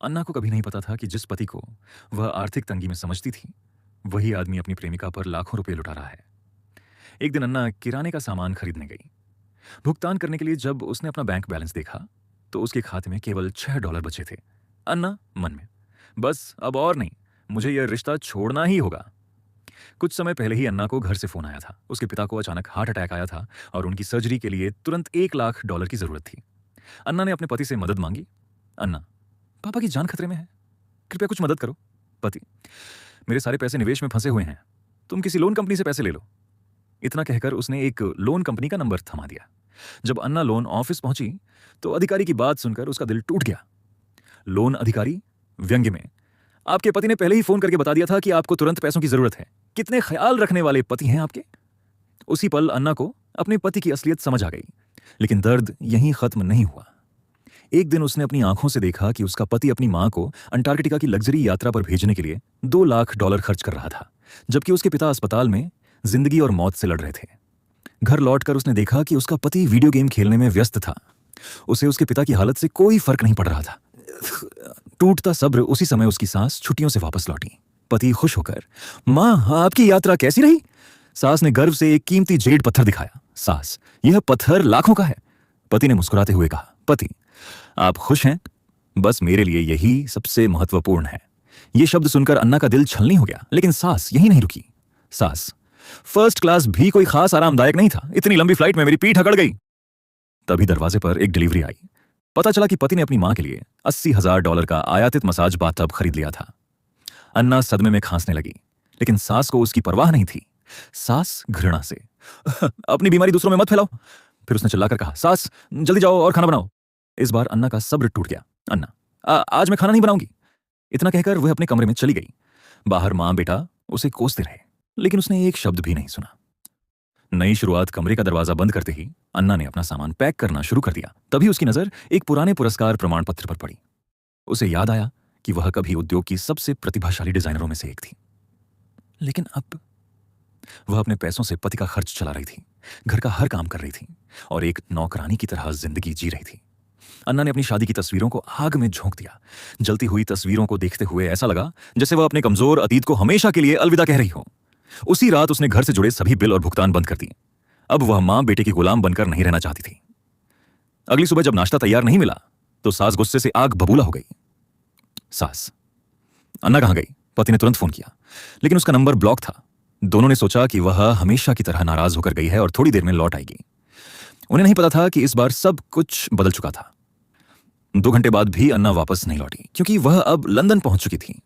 अन्ना को कभी नहीं पता था कि जिस पति को वह आर्थिक तंगी में समझती थी, वही आदमी अपनी प्रेमिका पर लाखों रुपए लुटा रहा है। एक दिन अन्ना किराने का सामान खरीदने गई। भुगतान करने के लिए जब उसने अपना बैंक बैलेंस देखा, तो उसके खाते में केवल $6 बचे थे। अन्ना मन में, बस अब और नहीं, मुझे यह रिश्ता छोड़ना ही होगा। कुछ समय पहले ही अन्ना को घर से फोन आया था। उसके पिता को अचानक हार्ट अटैक आया था और उनकी सर्जरी के लिए तुरंत $1 लाख की जरूरत थी। अन्ना ने अपने पति से मदद मांगी। अन्ना, पापा की जान खतरे में है, कृपया कुछ मदद करो। पति, मेरे सारे पैसे निवेश में फंसे हुए हैं, तुम किसी लोन कंपनी से पैसे ले लो। इतना कहकर उसने एक लोन कंपनी का नंबर थमा दिया। जब अन्ना लोन ऑफिस पहुंची, तो अधिकारी की बात सुनकर उसका दिल टूट गया। लोन अधिकारी व्यंग्य में, आपके पति ने पहले ही फोन करके बता दिया था कि आपको तुरंत पैसों की जरूरत है। कितने ख्याल रखने वाले पति हैं आपके। उसी पल अन्ना को अपने पति की असलियत समझ आ गई। लेकिन दर्द यहीं खत्म नहीं हुआ। एक दिन उसने अपनी आंखों से देखा कि उसका पति अपनी मां को अंटार्कटिका की लग्जरी यात्रा पर भेजने के लिए $2 लाख खर्च कर रहा था, जबकि उसके पिता अस्पताल में जिंदगी और मौत से लड़ रहे थे। घर लौटकर उसने देखा कि उसका पति वीडियो गेम खेलने में व्यस्त था। उसे उसके पिता की हालत से कोई फर्क नहीं पड़ रहा था। टूटता सब्र उसी समय उसकी सास छुट्टियों से वापस लौटी। पति खुश होकर, मां, आपकी यात्रा कैसी रही? सास ने गर्व से एक कीमती जेड पत्थर दिखाया। सास, यह पत्थर लाखों का है। पति ने मुस्कुराते हुए कहा, पति, आप खुश हैं? बस मेरे लिए यही सबसे महत्वपूर्ण है। यह शब्द सुनकर अन्ना का दिल छलनी हो गया। लेकिन सास यहीं नहीं रुकी। सास, फर्स्ट क्लास भी कोई खास आरामदायक नहीं था। इतनी लंबी फ्लाइट में मेरी पीठ अकड़ गई। तभी दरवाजे पर एक डिलीवरी आई। पता चला कि पति ने अपनी मां के लिए $80,000 का आयातित मसाज बाथटब खरीद लिया था। अन्ना सदमे में खांसने लगी, लेकिन सास को उसकी परवाह नहीं थी। सास घृणा से, अपनी बीमारी दूसरों में मत फैलाओ। फिर उसने चिल्लाकर कहा, सास, जल्दी जाओ और खाना बनाओ। इस बार अन्ना का सब्र टूट गया। अन्ना, आज मैं खाना नहीं बनाऊंगी। इतना कहकर वह अपने कमरे में चली गई। बाहर मां बेटा उसे कोसते रहे, लेकिन उसने एक शब्द भी नहीं सुना। नई शुरुआत कमरे का दरवाजा बंद करते ही अन्ना ने अपना सामान पैक करना शुरू कर दिया। तभी उसकी नजर एक पुराने पुरस्कार प्रमाण पत्र पर पड़ी। उसे याद आया कि वह कभी उद्योग की सबसे प्रतिभाशाली डिजाइनरों में से एक थी। लेकिन अब वह अपने पैसों से पति का खर्च चला रही थी, घर का हर काम कर रही थी और एक नौकरानी की तरह जिंदगी जी रही थी। अन्ना ने अपनी शादी की तस्वीरों को आग में झोंक दिया। जलती हुई तस्वीरों को देखते हुए ऐसा लगा जैसे वह अपने कमजोर अतीत को हमेशा के लिए अलविदा कह रही हो। उसी रात उसने घर से जुड़े सभी बिल और भुगतान बंद कर दिए। अब वह मां बेटे की गुलाम बनकर नहीं रहना चाहती थी। अगली सुबह जब नाश्ता तैयार नहीं मिला, तो सास गुस्से से आग बबूला हो गई। सास, अन्ना कहां गई? पति ने तुरंत फोन किया, लेकिन उसका नंबर ब्लॉक था। दोनों ने सोचा कि वह हमेशा की तरह नाराज होकर गई है और थोड़ी देर में लौट आएगी। उन्हें नहीं पता था कि इस बार सब कुछ बदल चुका था। 2 घंटे बाद भी अन्ना वापस नहीं लौटी, क्योंकि वह अब लंदन पहुंच चुकी थी।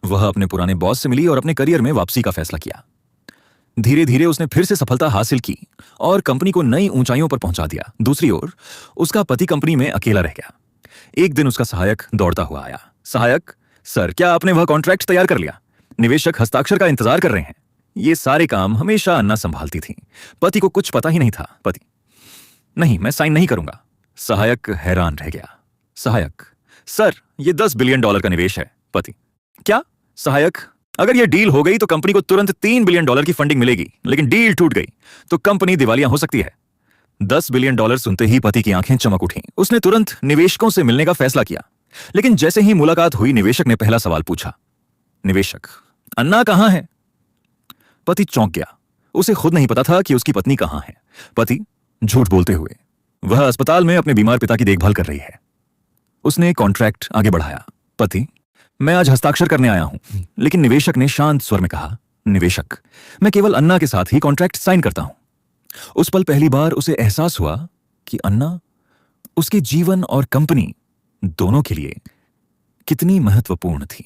वह अपने पुराने बॉस से मिली और अपने करियर में वापसी का फैसला किया। धीरे धीरे उसने फिर से सफलता हासिल की और कंपनी को नई ऊंचाइयों पर पहुंचा दिया। दूसरी ओर उसका पति कंपनी में अकेला रह गया। एक दिन उसका सहायक दौड़ता हुआ आया। सहायक, सर, क्या आपने वह कॉन्ट्रैक्ट तैयार कर लिया? निवेशक हस्ताक्षर का इंतजार कर रहे हैं। ये सारे काम हमेशा अन्ना संभालती थी। पति को कुछ पता ही नहीं था। पति, नहीं, मैं साइन नहीं करूंगा। सहायक हैरान रह गया। सहायक, सर, ये $10 बिलियन का निवेश है। पति, क्या? सहायक, अगर यह डील हो गई तो कंपनी को तुरंत $3 बिलियन की फंडिंग मिलेगी, लेकिन डील टूट गई तो कंपनी दिवालिया हो सकती है। $10 बिलियन सुनते ही पति की आंखें चमक उठीं। उसने तुरंत निवेशकों से मिलने का फैसला किया। लेकिन जैसे ही मुलाकात हुई, निवेशक ने पहला सवाल पूछा। निवेशक, अन्ना कहां है? पति चौंक गया। उसे खुद नहीं पता था कि उसकी पत्नी कहां है। पति झूठ बोलते हुए, वह अस्पताल में अपने बीमार पिता की देखभाल कर रही है। उसने कॉन्ट्रैक्ट आगे बढ़ाया। पति, मैं आज हस्ताक्षर करने आया हूं। लेकिन निवेशक ने शांत स्वर में कहा, निवेशक, मैं केवल अन्ना के साथ ही कॉन्ट्रैक्ट साइन करता हूं। उस पल पहली बार उसे एहसास हुआ कि अन्ना उसके जीवन और कंपनी दोनों के लिए कितनी महत्वपूर्ण थी।